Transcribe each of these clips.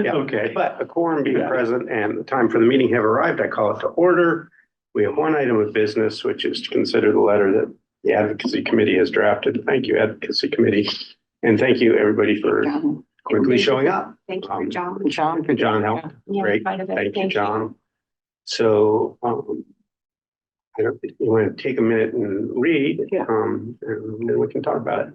Yeah. Okay. But a quorum being present and the time for the meeting have arrived, I call it to order. We have one item of business, which is to consider the letter that the advocacy committee has drafted. Thank you, advocacy committee. And thank you, everybody, for quickly showing up. Thank you, John. John helped. Yeah, Great. quite a bit. Thank you, John. So, I don't think you want to take a minute and read, and then we can talk about it.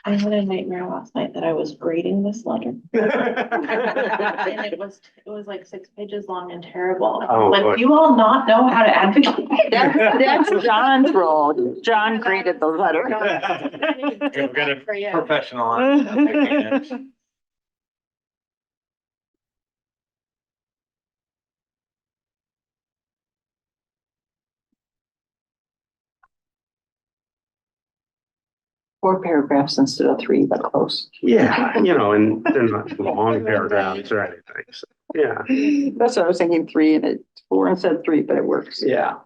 I had a nightmare last night that I was grading this letter. And it was like 6 pages long and terrible. Oh, Like, boy. you all not know how to advocate. That's John's role. John graded the letter. We've got a For you. professional on. Four paragraphs instead of three, but close. Yeah, and they're not long paragraphs or anything. So, yeah, That's what I was thinking, three, and it's four instead of three, but it works. yeah.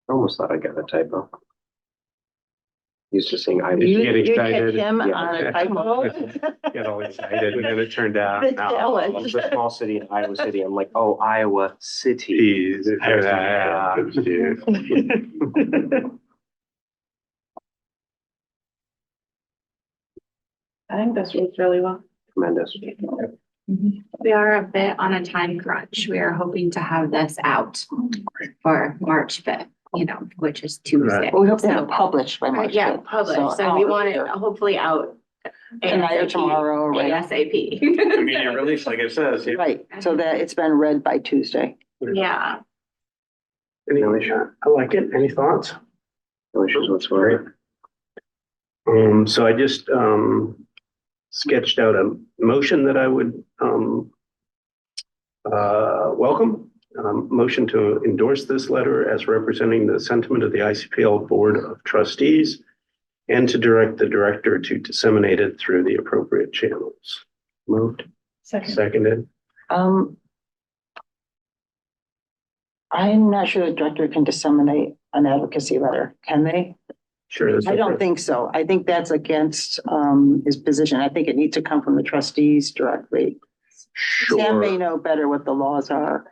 Almost thought I got a typo. Used to sing I. Did you get You excited? catch him Yeah, on okay. a typo? Get all excited, and then it turned out. The no. challenge. It's a small city in Iowa City. I'm like, oh, Iowa City. Geez, yeah. I think this works really well. Tremendous. Mm-hmm. We are a bit on a time crunch. We are hoping to have this out for March 5th, which is Tuesday. Well, we hope to have it published by March. Yeah, 5th, published. So we want it hopefully out tonight or ASAP. tomorrow, right? ASAP. Immediate release, like it says. Yeah. Right, so that it's been read by Tuesday. Yeah. No issue. I like it. Any thoughts? No issues whatsoever. So I just sketched out a motion that I would welcome. Motion to endorse this letter as representing the sentiment of the ICPL Board of Trustees and to direct the director to disseminate it through the appropriate channels. Moved. Seconded. I'm not sure the director can disseminate an advocacy letter, can they? Sure. I don't think so. I think that's against his position. I think it needs to come from the trustees directly. Sam may Sure. know better what the laws are.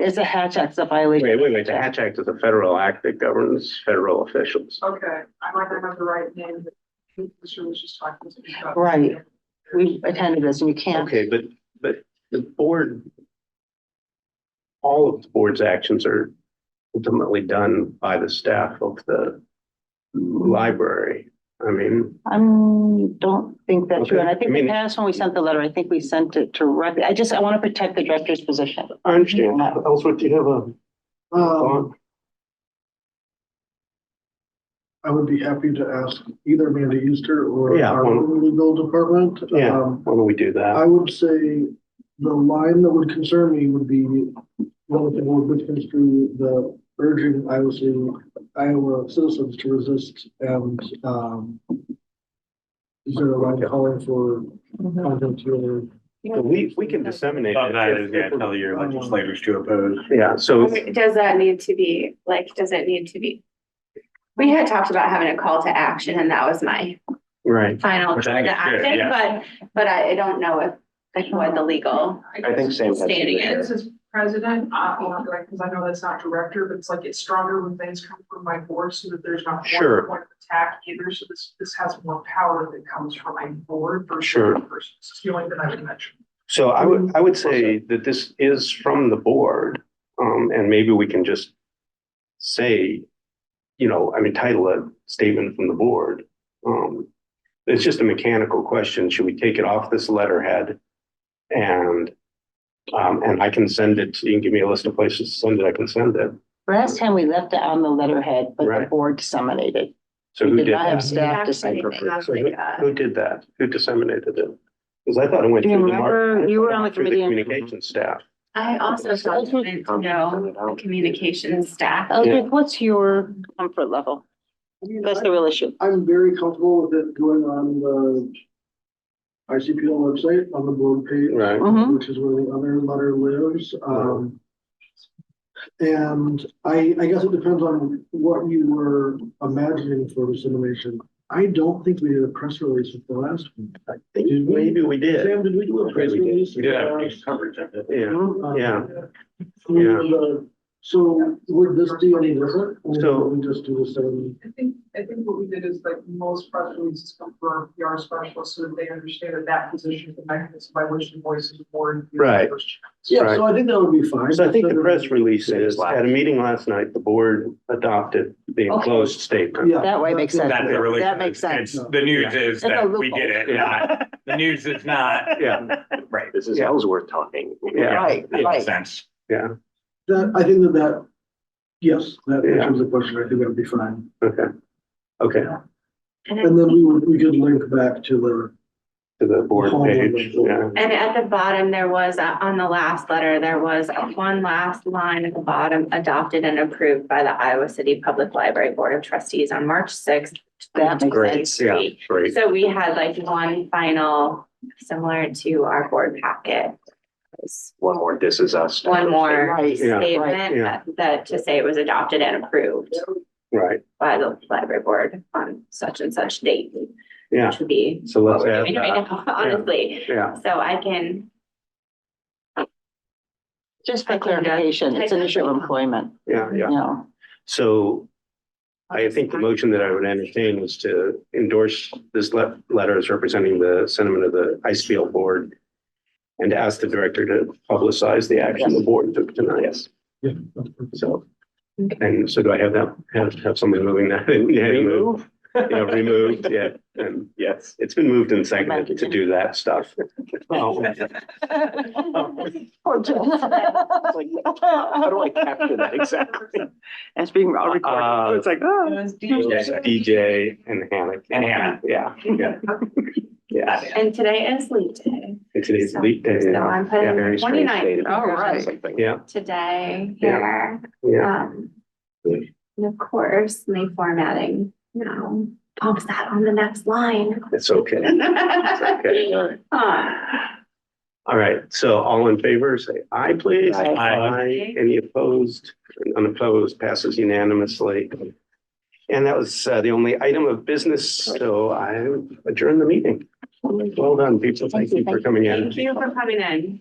It's a Hatch Act, it's a violation. Wait. The Hatch Act is a federal act that governs federal officials. Okay, I might not have the right name, but Mr. was just talking to me about. Right. We attended this and you can't. Okay, but the board, all of the board's actions are ultimately done by the staff of the library. I mean, I don't think that's true. Okay. And I think I mean- in the past when we sent the letter, I think we sent it directly. I want to protect the director's position. I understand. Ellsworth, do you have a thought? I would be happy to ask either Amanda Easter or Yeah, our legal department. Yeah, why don't we do I that? would say the line that would concern me would be relative to misconstrue the urging Iowa citizens to resist and Is there a line calling for content to? So we can disseminate. Above it that if- is, yeah, tell your legislators to oppose. Yeah, so, Does that need to be, like, does it need to be? We had talked about having a call to action and that was my right, final Which call I to think it should, action, yeah. but I don't know if, like, what the legal I think Sam has. standing is. This is president, because I know that's not director, but it's like it's stronger when things come from my board so that there's not Sure. one point of attack either. So this has more power that comes from my board versus Sure. one person. It's the only thing I would mention. so I would say that this is from the board, and maybe we can just say, title a statement from the board. It's just a mechanical question. Should we take it off this letterhead? And I can send it, you can give me a list of places to send it, I can send it. Last time we left it on the letterhead, but the Right. board disseminated. So We who did did not have that? staff disseminate. So who did that? Who disseminated it? Because I thought it went Do you through the remember? You were on the through the committee. communications staff. I also thought it went to know the communications staff. Eldred, what's your comfort level? That's the real issue. I'm very comfortable with it going on the ICPL website on the board page. Right. Mhm. Which is where the other letter lives. And I guess it depends on what you were imagining for dissemination. I don't think we did a press release with the last one. I think maybe we did. Sam, did we do a press We did. release? We did have piece coverage of it. Yeah, yeah. Yeah. So would this be any different? Or So- would we just do the same? I think what we did is like most press releases come from our PR specialists so that they understand that that position is the mechanism by which the voices of the board. Right. Yeah, so I think that would be fine. So I think the press release is, at a meeting last night, the board adopted the enclosed statement. Yeah. That way makes sense. That's the release. That makes sense. It's- The news is It's a that we loophole. did it, Yeah. not, the news is not. Yeah, Right. This is Yeah. Ellsworth talking. Yeah. Right, Makes right. sense. yeah, That, I think yes, that Yeah. answers the question. I think that would be fine. okay. Okay, And then we could link back to to the board Home page, of the- yeah. And at the bottom, there was, on the last letter, there was one last line at the bottom, adopted and approved by the Iowa City Public Library Board of Trustees on March sixth. That makes sense. Yeah, great. So we had like one final, similar to our board packet. Was One more, this is us. one more Right, Yeah, statement yeah. that to say it was adopted and approved Right, by the library board on such and such date. yeah. Which would be So what let's we're add doing right that. now, honestly. Yeah, So I can, Just for I can clarification, it's an issue of type- employment, yeah, you yeah. know. So I think the motion that I would entertain was to endorse this letter as representing the sentiment of the Icefield board and to ask the director to publicize the action the board took tonight. Yes. Yeah. So, and so do I have that, have somebody moving that? Yeah, remove. Yeah, removed, yeah, and Yes. it's been moved and seconded to do that stuff. Oh, Poor Jen. How do I capture that exactly? It's being recorded. So it's like, It oh. was DJ and Hannah. And Hannah. Yeah, yeah. Yeah, and today is leap day. and today's leap day. So Yeah, I'm putting Very strange 29th day to be All doing right. something. yeah, today Yeah. here. yeah. And of course, my formatting, pumps that on the next line. It's okay. okay. All right, so all in favor, say aye, please. Aye. Aye. Any opposed? Unopposed passes unanimously. And that was the only item of business, so I adjourn the meeting. Well done, people. Thank you for coming in. Thank you for coming in.